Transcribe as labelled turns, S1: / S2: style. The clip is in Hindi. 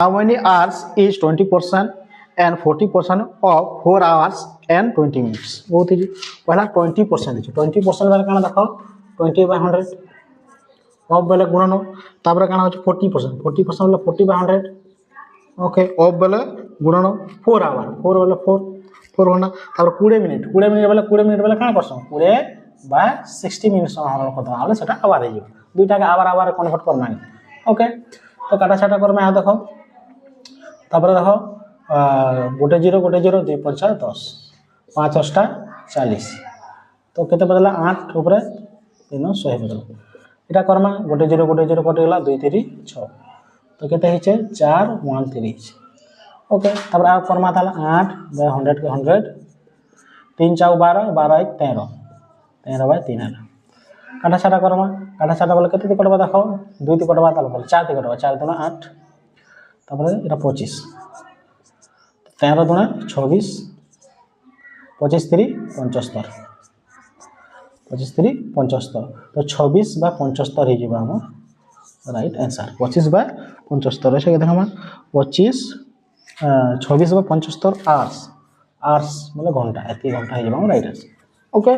S1: How many hours is 20% and 40% of 4 hours and 20 minutes? बहुत ही पहला 20% है 20% वाला काना देखो 20/100 ऑफ बेले गुणन तापर काना हो 40% 40% वाला 40/100 ओके ऑफ बेले गुणन 4 आवर 4 वाला 4 होना तापर 20 मिनिट वाला 20 मिनिट वाला काना करसो 20/60 मिनिट्स हम कथा हाले सेटा आवर हे दुईटा के आवर कन्वर्ट करना ओके तो काटा छाटा करमे आ देखो तापर देखो गोटे जीरो 2 5 10 5 8 40 तो केते बदला 8 ऊपर 3 100 बदला इटा करमा गोटे जीरो कटिगला 2 3 6 तो केते हिचे 4 1 3 ओके तापर आ करमा ताला 8 बाय 100 के 100 3 4 12 12 1 13 13/3 है काटा छाटा करमा काटा छाटा बोले केते कटबा देखो 2 ती कटबा ताला बोले 4 ती कटबा 4 दूना 8 तापर एटा 25 13 दूना 26 25 3 75 25 3 75 तो 26/75 ही जीवा हम राइट आंसर 25/75 से देखा 25 26/75 आवर्स मतलब घंटा एती घंटा ही जीवा राइट आंसर ओके।